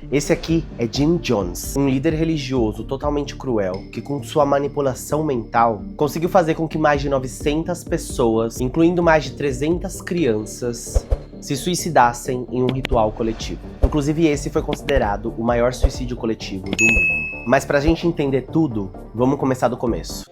Esse aqui é Jim Jones, um líder religioso totalmente cruel que, com sua manipulação mental, conseguiu fazer com que mais de 900 pessoas, incluindo mais de 300 crianças, se suicidassem em um ritual coletivo. Inclusive, esse foi considerado o maior suicídio coletivo do mundo. Mas pra gente entender tudo, vamos começar do começo.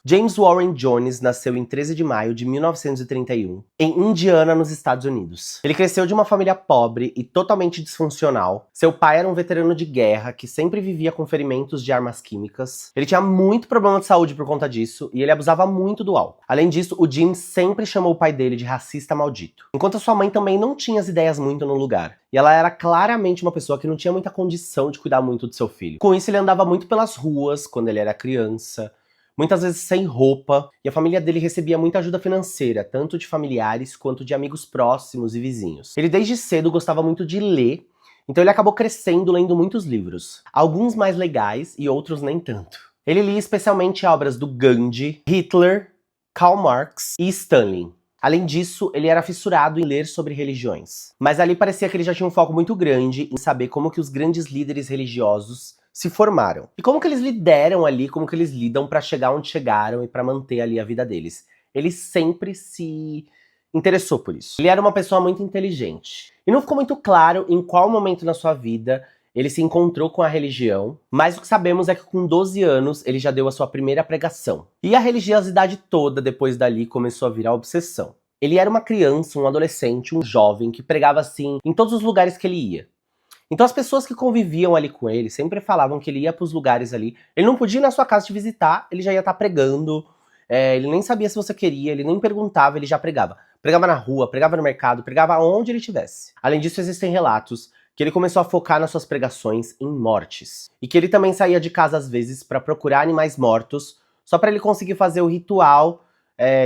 James Warren Jones nasceu em 13 de maio de 1931, em Indiana, nos Estados Unidos. Ele cresceu de uma família pobre e totalmente disfuncional. Seu pai era um veterano de guerra que sempre vivia com ferimentos de armas químicas. Ele tinha muito problema de saúde por conta disso e ele abusava muito do álcool. Além disso, o Jim sempre chamou o pai dele de racista maldito. Enquanto a sua mãe também não tinha as ideias muito no lugar. E ela era claramente uma pessoa que não tinha muita condição de cuidar muito do seu filho. Com isso, ele andava muito pelas ruas quando ele era criança, muitas vezes sem roupa, e a família dele recebia muita ajuda financeira, tanto de familiares quanto de amigos próximos e vizinhos. Ele desde cedo gostava muito de ler, então ele acabou crescendo lendo muitos livros, alguns mais legais e outros nem tanto. Ele lia especialmente obras do Gandhi, Hitler, Karl Marx e Stalin. Além disso, ele era fissurado em ler sobre religiões. Mas ali parecia que ele já tinha um foco muito grande em saber como que os grandes líderes religiosos se formaram. E como que eles lideram ali, como que eles lidam pra chegar onde chegaram e pra manter ali a vida deles. Ele sempre se interessou por isso. Ele era uma pessoa muito inteligente. E não ficou muito claro em qual momento na sua vida ele se encontrou com a religião, mas o que sabemos é que com 12 anos ele já deu a sua primeira pregação. E a religiosidade toda depois dali começou a virar obsessão. Ele era uma criança, um adolescente, um jovem que pregava assim em todos os lugares que ele ia. Então as pessoas que conviviam ali com ele sempre falavam que ele ia pros lugares ali. Ele não podia ir na sua casa te visitar, ele já ia estar pregando. Ele nem sabia se você queria, ele nem perguntava, ele já pregava. Pregava na rua, pregava no mercado, pregava onde ele estivesse. Além disso, existem relatos que ele começou a focar nas suas pregações em mortes. E que ele também saía de casa às vezes para procurar animais mortos, só para ele conseguir fazer o ritual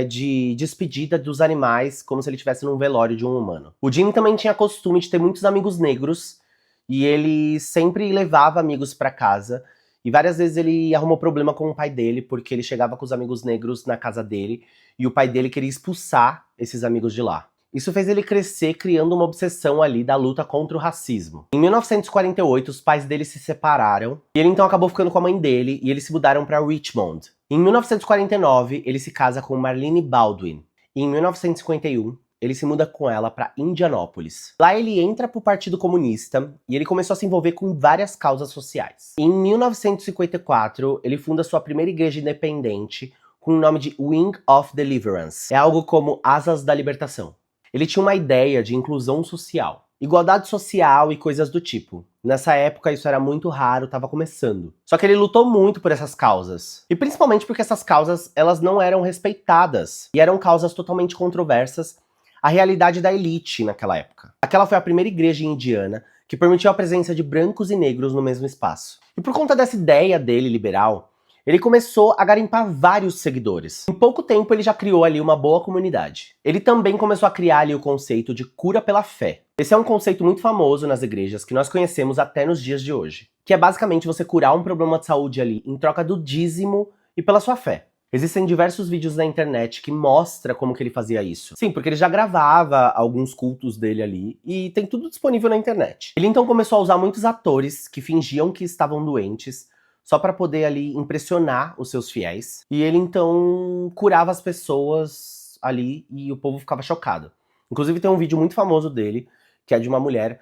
de despedida dos animais, como se ele estivesse num velório de um humano. O Jim também tinha costume de ter muitos amigos negros, e ele sempre levava amigos pra casa, e várias vezes ele arrumou problema com o pai dele, porque ele chegava com os amigos negros na casa dele, e o pai dele queria expulsar esses amigos de lá. Isso fez ele crescer criando uma obsessão ali da luta contra o racismo. Em 1948, os pais dele se separaram, e ele então acabou ficando com a mãe dele, e eles se mudaram pra Richmond. Em 1949, ele se casa com Marlene Baldwin. E em 1951, ele se muda com ela para Indianópolis. Lá ele entra pro Partido Comunista e ele começou a se envolver com várias causas sociais. Em 1954, ele funda sua primeira igreja independente com o nome de Wing of Deliverance. É algo como Asas da Libertação. Ele tinha uma ideia de inclusão social, igualdade social e coisas do tipo. Nessa época isso era muito raro, estava começando. Só que ele lutou muito por essas causas. E principalmente porque essas causas, elas não eram respeitadas. E eram causas totalmente controversas a realidade da elite naquela época. Aquela foi a primeira igreja em Indiana que permitiu a presença de brancos e negros no mesmo espaço. E por conta dessa ideia dele liberal, ele começou a garimpar vários seguidores. Em pouco tempo ele já criou ali uma boa comunidade. Ele também começou a criar ali o conceito de cura pela fé. Esse é um conceito muito famoso nas igrejas que nós conhecemos até nos dias de hoje, que é basicamente você curar um problema de saúde ali em troca do dízimo e pela sua fé. Existem diversos vídeos na internet que mostram como que ele fazia isso. Sim, porque ele já gravava alguns cultos dele ali e tem tudo disponível na internet. Ele então começou a usar muitos atores que fingiam que estavam doentes só para poder ali impressionar os seus fiéis. E ele então curava as pessoas ali e o povo ficava chocado. Inclusive tem um vídeo muito famoso dele, que é de uma mulher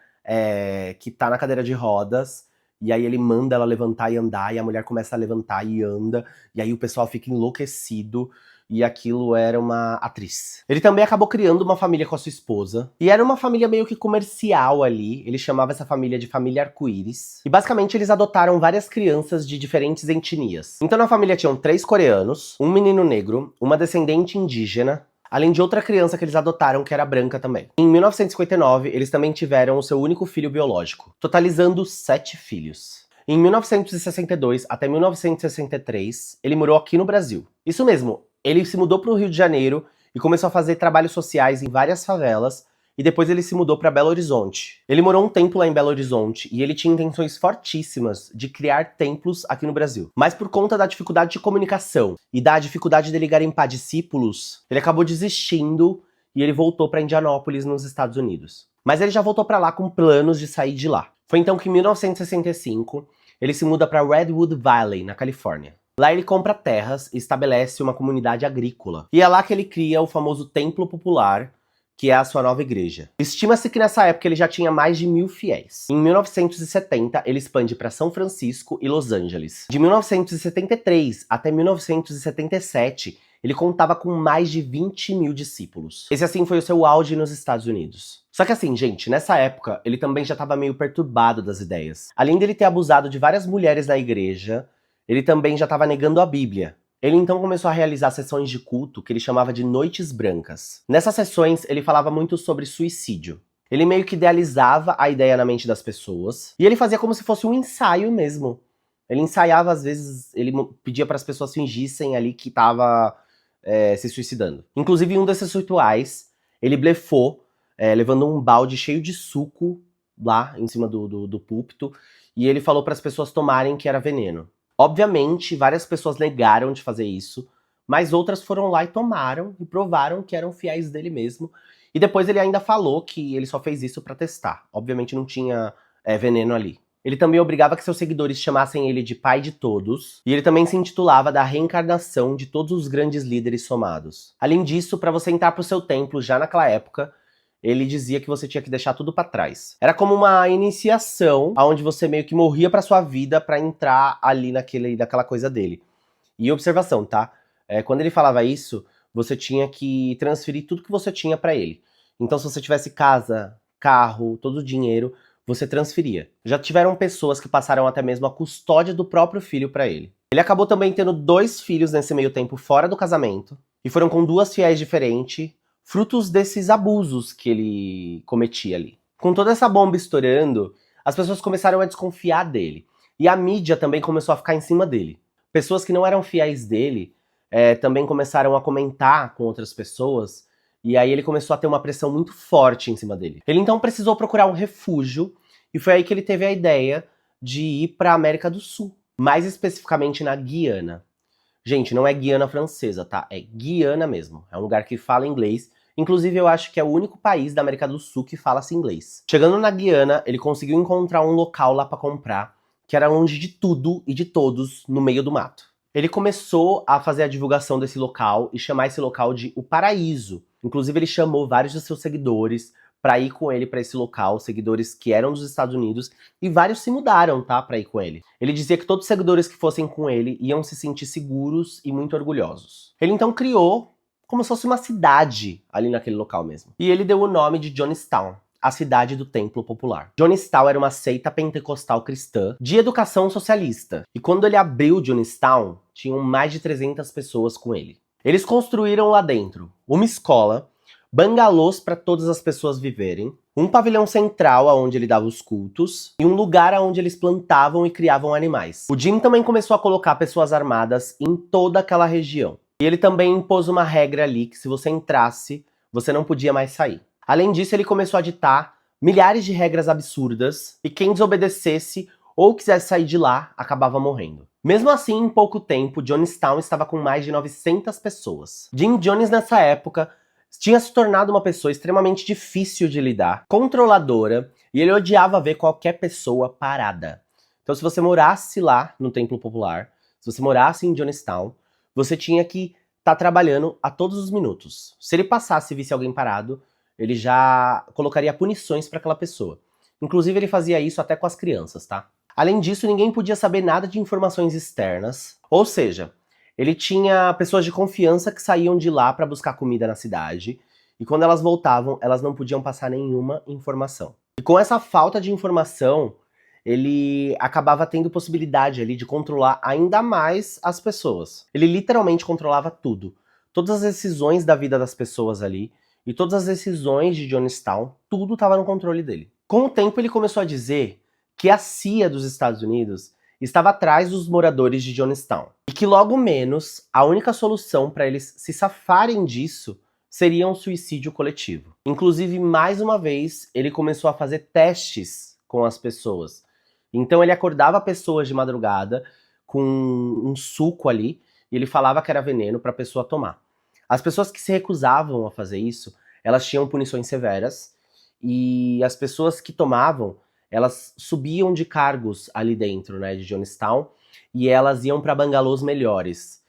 que tá na cadeira de rodas. E aí ele manda ela levantar e andar, e a mulher começa a levantar e anda, e aí o pessoal fica enlouquecido, e aquilo era uma atriz. Ele também acabou criando uma família com a sua esposa, e era uma família meio que comercial ali, ele chamava essa família de família arco-íris, e basicamente eles adotaram várias crianças de diferentes etnias. Então na família tinham 3 coreanos, um menino negro, uma descendente indígena, além de outra criança que eles adotaram que era branca também. Em 1959, eles também tiveram o seu único filho biológico, totalizando 7 filhos. Em 1962 até 1963, ele morou aqui no Brasil. Isso mesmo, ele se mudou para o Rio de Janeiro e começou a fazer trabalhos sociais em várias favelas, e depois ele se mudou para Belo Horizonte. Ele morou um tempo lá em Belo Horizonte e ele tinha intenções fortíssimas de criar templos aqui no Brasil. Mas por conta da dificuldade de comunicação e da dificuldade dele garimpar discípulos, ele acabou desistindo e ele voltou para Indianápolis, nos Estados Unidos. Mas ele já voltou para lá com planos de sair de lá. Foi então que em 1965 ele se muda para Redwood Valley, na Califórnia. Lá ele compra terras e estabelece uma comunidade agrícola. E é lá que ele cria o famoso Templo Popular, que é a sua nova igreja. Estima-se que nessa época ele já tinha mais de 1.000 fiéis. Em 1970, ele expande para São Francisco e Los Angeles. De 1973 até 1977, ele contava com mais de 20.000 discípulos. Esse assim foi o seu auge nos Estados Unidos. Só que assim, gente, nessa época, ele também já estava meio perturbado das ideias. Além dele ter abusado de várias mulheres na igreja, ele também já estava negando a Bíblia. Ele então começou a realizar sessões de culto que ele chamava de Noites Brancas. Nessas sessões, ele falava muito sobre suicídio. Ele meio que idealizava a ideia na mente das pessoas, e ele fazia como se fosse um ensaio mesmo. Ele ensaiava, às vezes, ele pedia para as pessoas fingissem ali que estava se suicidando. Inclusive, em um desses rituais, ele blefou, levando um balde cheio de suco lá em cima do púlpito, e ele falou para as pessoas tomarem que era veneno. Obviamente, várias pessoas negaram de fazer isso, mas outras foram lá e tomaram e provaram que eram fiéis dele mesmo. E depois ele ainda falou que ele só fez isso pra testar. Obviamente não tinha veneno ali. Ele também obrigava que seus seguidores chamassem ele de pai de todos, e ele também se intitulava da reencarnação de todos os grandes líderes somados. Além disso, para você entrar pro seu templo já naquela época, ele dizia que você tinha que deixar tudo pra trás. Era como uma iniciação, onde você meio que morria pra sua vida pra entrar ali naquela coisa dele. E observação, tá? Quando ele falava isso, você tinha que transferir tudo que você tinha pra ele. Então, se você tivesse casa, carro, todo o dinheiro, você transferia. Já tiveram pessoas que passaram até mesmo a custódia do próprio filho pra ele. Ele acabou também tendo 2 filhos nesse meio tempo fora do casamento, e foram com 2 fiéis diferentes, frutos desses abusos que ele cometia ali. Com toda essa bomba estourando, as pessoas começaram a desconfiar dele. E a mídia também começou a ficar em cima dele. Pessoas que não eram fiéis dele também começaram a comentar com outras pessoas, e aí ele começou a ter uma pressão muito forte em cima dele. Ele então precisou procurar um refúgio, e foi aí que ele teve a ideia de ir para a América do Sul, mais especificamente na Guiana. Gente, não é Guiana francesa, tá? É Guiana mesmo. É um lugar que fala inglês. Inclusive, eu acho que é o único país da América do Sul que fala-se inglês. Chegando na Guiana, ele conseguiu encontrar um local lá pra comprar, que era longe de tudo e de todos, no meio do mato. Ele começou a fazer a divulgação desse local e chamar esse local de O Paraíso. Inclusive, ele chamou vários de seus seguidores pra ir com ele pra esse local, seguidores que eram dos Estados Unidos, e vários se mudaram, tá, pra ir com ele. Ele dizia que todos os seguidores que fossem com ele iam se sentir seguros e muito orgulhosos. Ele então criou como se fosse uma cidade ali naquele local mesmo. E ele deu o nome de Jonestown, a cidade do Templo Popular. Jonestown era uma seita pentecostal cristã de educação socialista. E quando ele abriu Jonestown, tinham mais de 300 pessoas com ele. Eles construíram lá dentro uma escola, bangalôs para todas as pessoas viverem, um pavilhão central onde ele dava os cultos e um lugar onde eles plantavam e criavam animais. O Jim também começou a colocar pessoas armadas em toda aquela região. E ele também impôs uma regra ali que se você entrasse, você não podia mais sair. Além disso, ele começou a ditar milhares de regras absurdas e quem desobedecesse ou quisesse sair de lá, acabava morrendo. Mesmo assim, em pouco tempo, Jonestown estava com mais de 900 pessoas. Jim Jones, nessa época, tinha se tornado uma pessoa extremamente difícil de lidar, controladora, e ele odiava ver qualquer pessoa parada. Então, se você morasse lá no Templo Popular, se você morasse em Jonestown, você tinha que estar trabalhando a todos os minutos. Se ele passasse e visse alguém parado, ele já colocaria punições para aquela pessoa. Inclusive, ele fazia isso até com as crianças, tá? Além disso, ninguém podia saber nada de informações externas. Ou seja, ele tinha pessoas de confiança que saíam de lá para buscar comida na cidade, e quando elas voltavam, elas não podiam passar nenhuma informação. E com essa falta de informação, ele acabava tendo possibilidade ali de controlar ainda mais as pessoas. Ele literalmente controlava tudo. Todas as decisões da vida das pessoas ali, e todas as decisões de Jonestown, tudo estava no controle dele. Com o tempo, ele começou a dizer que a CIA dos Estados Unidos estava atrás dos moradores de Jonestown. E que logo menos, a única solução para eles se safarem disso seria um suicídio coletivo. Inclusive, mais uma vez, ele começou a fazer testes com as pessoas. Então ele acordava pessoas de madrugada com um suco ali, e ele falava que era veneno para a pessoa tomar. As pessoas que se recusavam a fazer isso, elas tinham punições severas, e as pessoas que tomavam, elas subiam de cargos ali dentro, né, de Jonestown, e elas iam para bangalôs melhores.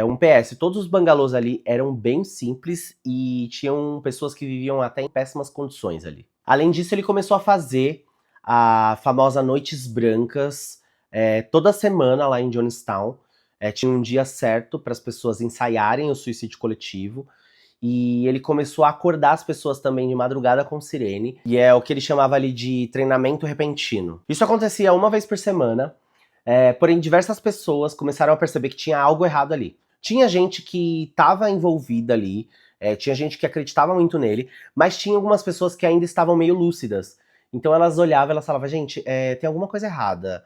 Um PS, todos os bangalôs ali eram bem simples e tinham pessoas que viviam até em péssimas condições ali. Além disso, ele começou a fazer a famosa Noites Brancas toda semana lá em Jonestown. Tinha um dia certo para as pessoas ensaiarem o suicídio coletivo. E ele começou a acordar as pessoas também de madrugada com sirene, e é o que ele chamava ali de treinamento repentino. Isso acontecia uma vez por semana, porém diversas pessoas começaram a perceber que tinha algo errado ali. Tinha gente que estava envolvida ali, tinha gente que acreditava muito nele, mas tinha algumas pessoas que ainda estavam meio lúcidas. Então elas olhavam e elas falavam, gente, tem alguma coisa errada.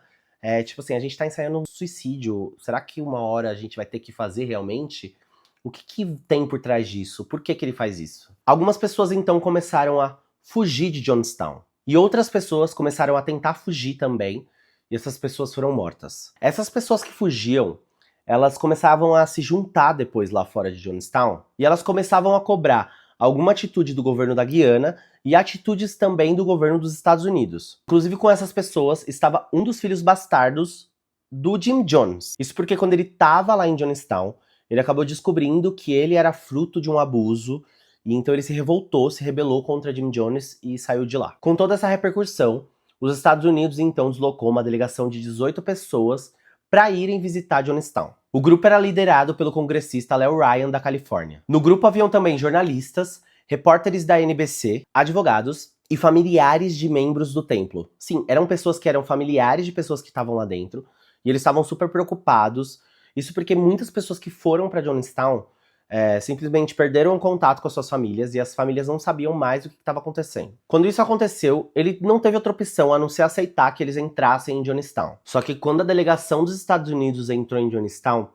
Tipo assim, a gente tá ensaiando um suicídio, será que uma hora a gente vai ter que fazer realmente? O que tem por trás disso? Por que ele faz isso? Algumas pessoas então começaram a fugir de Jonestown. E outras pessoas começaram a tentar fugir também. E essas pessoas foram mortas. Essas pessoas que fugiam, elas começavam a se juntar depois lá fora de Jonestown. E elas começavam a cobrar alguma atitude do governo da Guiana e atitudes também do governo dos Estados Unidos. Inclusive com essas pessoas estava um dos filhos bastardos do Jim Jones. Isso porque quando ele estava lá em Jonestown, ele acabou descobrindo que ele era fruto de um abuso, e então ele se revoltou, se rebelou contra Jim Jones e saiu de lá. Com toda essa repercussão, os Estados Unidos então deslocou uma delegação de 18 pessoas para irem visitar Jonestown. O grupo era liderado pelo congressista Leo Ryan da Califórnia. No grupo haviam também jornalistas, repórteres da NBC, advogados e familiares de membros do templo. Sim, eram pessoas que eram familiares de pessoas que estavam lá dentro, e eles estavam super preocupados. Isso porque muitas pessoas que foram para Jonestown simplesmente perderam o contato com as suas famílias e as famílias não sabiam mais o que estava acontecendo. Quando isso aconteceu, ele não teve outra opção a não ser aceitar que eles entrassem em Jonestown. Só que quando a delegação dos Estados Unidos entrou em Jonestown,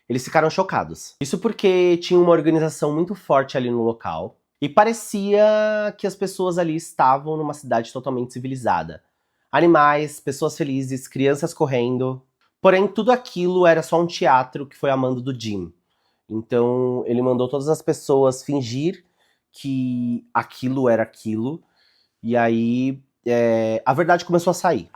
eles ficaram chocados. Isso porque tinha uma organização muito forte ali no local e parecia que as pessoas ali estavam numa cidade totalmente civilizada. Animais, pessoas felizes, crianças correndo. Porém, tudo aquilo era só um teatro que foi a mando do Jim. Então, ele mandou todas as pessoas fingir que aquilo era aquilo. E aí, a verdade começou a sair.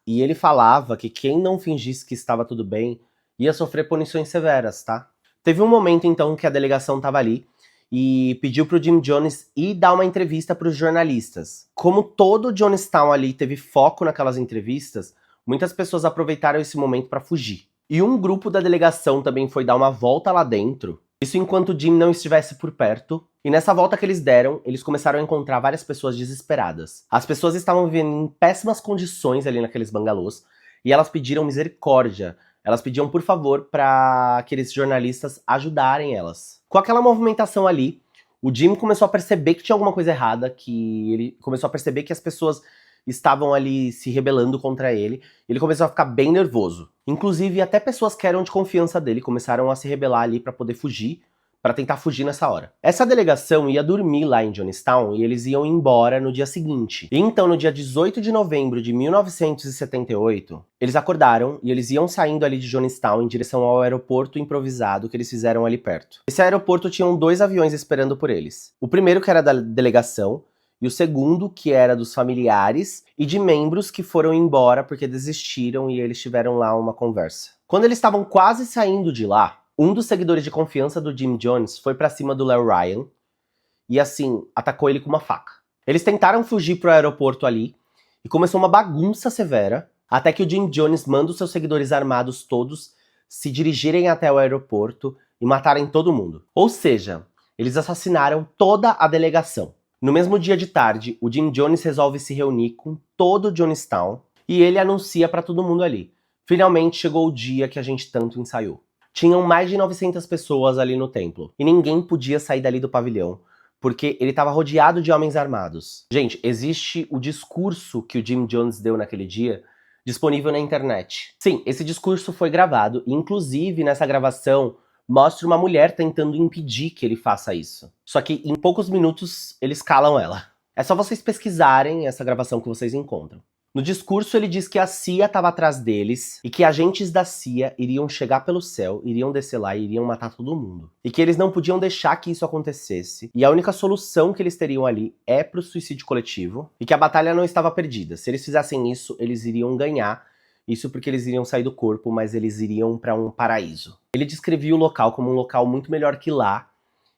E ele falava que quem não fingisse que estava tudo bem ia sofrer punições severas, tá? Teve um momento, então, que a delegação estava ali e pediu pro Jim Jones ir dar uma entrevista para os jornalistas. Como todo Jonestown ali teve foco naquelas entrevistas, muitas pessoas aproveitaram esse momento para fugir. E um grupo da delegação também foi dar uma volta lá dentro, isso enquanto Jim não estivesse por perto. E nessa volta que eles deram, eles começaram a encontrar várias pessoas desesperadas. As pessoas estavam vivendo em péssimas condições ali naqueles bangalôs, e elas pediram misericórdia. Elas pediam, por favor, para aqueles jornalistas ajudarem elas. Com aquela movimentação ali, o Jim começou a perceber que tinha alguma coisa errada, que ele começou a perceber que as pessoas estavam ali se rebelando contra ele. Ele começou a ficar bem nervoso. Inclusive, até pessoas que eram de confiança dele começaram a se rebelar ali para poder fugir, para tentar fugir nessa hora. Essa delegação ia dormir lá em Jonestown e eles iam embora no dia seguinte. E então, no dia 18 de novembro de 1978, eles acordaram e eles iam saindo ali de Jonestown em direção ao aeroporto improvisado que eles fizeram ali perto. Esse aeroporto tinha 2 aviões esperando por eles. O primeiro, que era da delegação, e o segundo, que era dos familiares e de membros que foram embora porque desistiram e eles tiveram lá uma conversa. Quando eles estavam quase saindo de lá, um dos seguidores de confiança do Jim Jones foi pra cima do Leo Ryan e, assim, atacou ele com uma faca. Eles tentaram fugir pro aeroporto ali e começou uma bagunça severa, até que o Jim Jones manda os seus seguidores armados todos se dirigirem até o aeroporto e matarem todo mundo. Ou seja, eles assassinaram toda a delegação. No mesmo dia de tarde, o Jim Jones resolve se reunir com todo o Jonestown e ele anuncia pra todo mundo ali: finalmente chegou o dia que a gente tanto ensaiou. Tinham mais de 900 pessoas ali no templo e ninguém podia sair dali do pavilhão, porque ele estava rodeado de homens armados. Gente, existe o discurso que o Jim Jones deu naquele dia disponível na internet. Sim, esse discurso foi gravado e, inclusive, nessa gravação mostra uma mulher tentando impedir que ele faça isso. Só que em poucos minutos eles calam ela. É só vocês pesquisarem essa gravação que vocês encontram. No discurso, ele diz que a CIA estava atrás deles e que agentes da CIA iriam chegar pelo céu, iriam descer lá e iriam matar todo mundo. E que eles não podiam deixar que isso acontecesse. E a única solução que eles teriam ali é pro suicídio coletivo. E que a batalha não estava perdida. Se eles fizessem isso, eles iriam ganhar. Isso porque eles iriam sair do corpo, mas eles iriam para um paraíso. Ele descrevia o local como um local muito melhor que lá.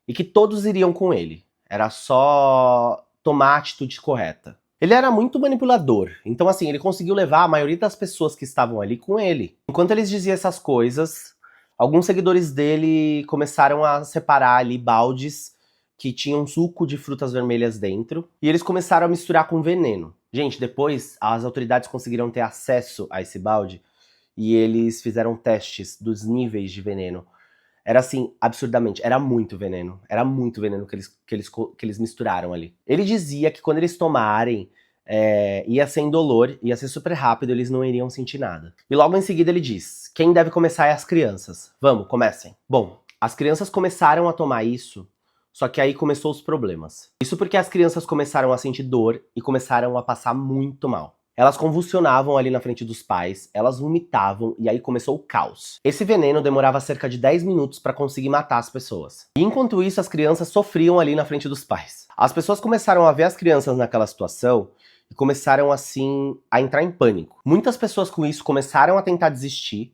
E que todos iriam com ele. Era só tomar a atitude correta. Ele era muito manipulador, então assim, ele conseguiu levar a maioria das pessoas que estavam ali com ele. Enquanto eles diziam essas coisas, alguns seguidores dele começaram a separar ali baldes que tinham suco de frutas vermelhas dentro, e eles começaram a misturar com veneno. Gente, depois as autoridades conseguiram ter acesso a esse balde, e eles fizeram testes dos níveis de veneno. Era assim, absurdamente, era muito veneno que eles misturaram ali. Ele dizia que quando eles tomarem, ia ser indolor, ia ser super rápido, eles não iriam sentir nada. E logo em seguida ele diz, quem deve começar é as crianças. Vamos, comecem. Bom, as crianças começaram a tomar isso, só que aí começou os problemas. Isso porque as crianças começaram a sentir dor e começaram a passar muito mal. Elas convulsionavam ali na frente dos pais, elas vomitavam e aí começou o caos. Esse veneno demorava cerca de 10 minutos para conseguir matar as pessoas. E enquanto isso, as crianças sofriam ali na frente dos pais. As pessoas começaram a ver as crianças naquela situação e começaram assim a entrar em pânico. Muitas pessoas com isso começaram a tentar desistir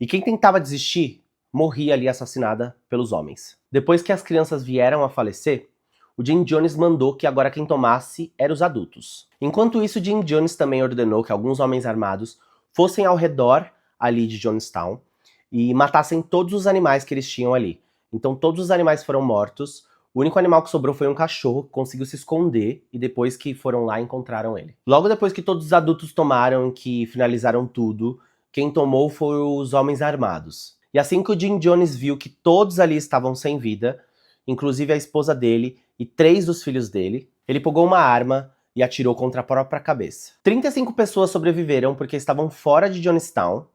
e quem tentava desistir morria ali assassinada pelos homens. Depois que as crianças vieram a falecer, o Jim Jones mandou que agora quem tomasse eram os adultos. Enquanto isso, Jim Jones também ordenou que alguns homens armados fossem ao redor ali de Jonestown e matassem todos os animais que eles tinham ali. Então todos os animais foram mortos, o único animal que sobrou foi um cachorro que conseguiu se esconder e depois que foram lá encontraram ele. Logo depois que todos os adultos tomaram e que finalizaram tudo, quem tomou foi os homens armados. E assim que o Jim Jones viu que todos ali estavam sem vida, inclusive a esposa dele e 3 dos filhos dele, ele pegou uma arma e atirou contra a própria cabeça. 35 pessoas sobreviveram porque estavam fora de Jonestown,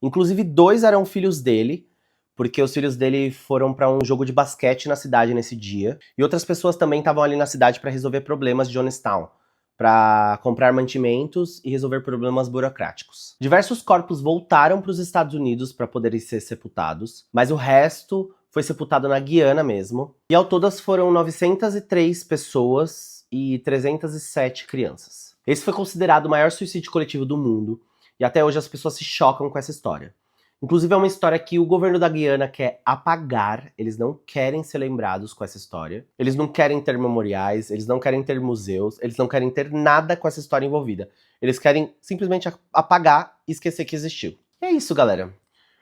inclusive 2 eram filhos dele, porque os filhos dele foram para um jogo de basquete na cidade nesse dia, e outras pessoas também estavam ali na cidade para resolver problemas de Jonestown, para comprar mantimentos e resolver problemas burocráticos. Diversos corpos voltaram para os Estados Unidos para poderem ser sepultados, mas o resto foi sepultado na Guiana mesmo, e ao todas foram 903 pessoas e 307 crianças. Esse foi considerado o maior suicídio coletivo do mundo, e até hoje as pessoas se chocam com essa história. Inclusive é uma história que o governo da Guiana quer apagar, eles não querem ser lembrados com essa história, eles não querem ter memoriais, eles não querem ter museus, eles não querem ter nada com essa história envolvida. Eles querem simplesmente apagar e esquecer que existiu. E é isso, galera.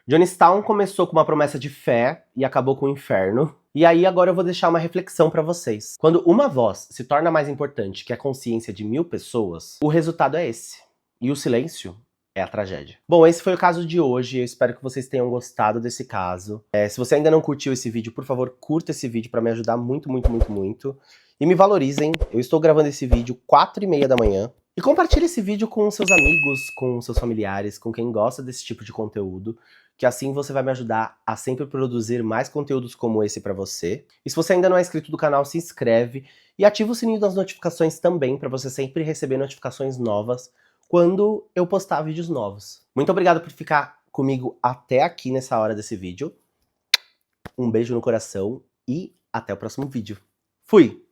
Jonestown começou com uma promessa de fé e acabou com o inferno. E aí agora eu vou deixar uma reflexão pra vocês. Quando uma voz se torna mais importante que a consciência de 1000 pessoas, o resultado é esse. E o silêncio é a tragédia. Bom, esse foi o caso de hoje, eu espero que vocês tenham gostado desse caso. Se você ainda não curtiu esse vídeo, por favor, curta esse vídeo pra me ajudar muito, muito, muito, muito. E me valorizem, eu estou gravando esse vídeo 4h30 da manhã. E compartilhe esse vídeo com seus amigos, com seus familiares, com quem gosta desse tipo de conteúdo, que assim você vai me ajudar a sempre produzir mais conteúdos como esse pra você. E se você ainda não é inscrito do canal, se inscreve e ativa o sininho das notificações também, pra você sempre receber notificações novas quando eu postar vídeos novos. Muito obrigado por ficar comigo até aqui nessa hora desse vídeo. Um beijo no coração e até o próximo vídeo. Fui!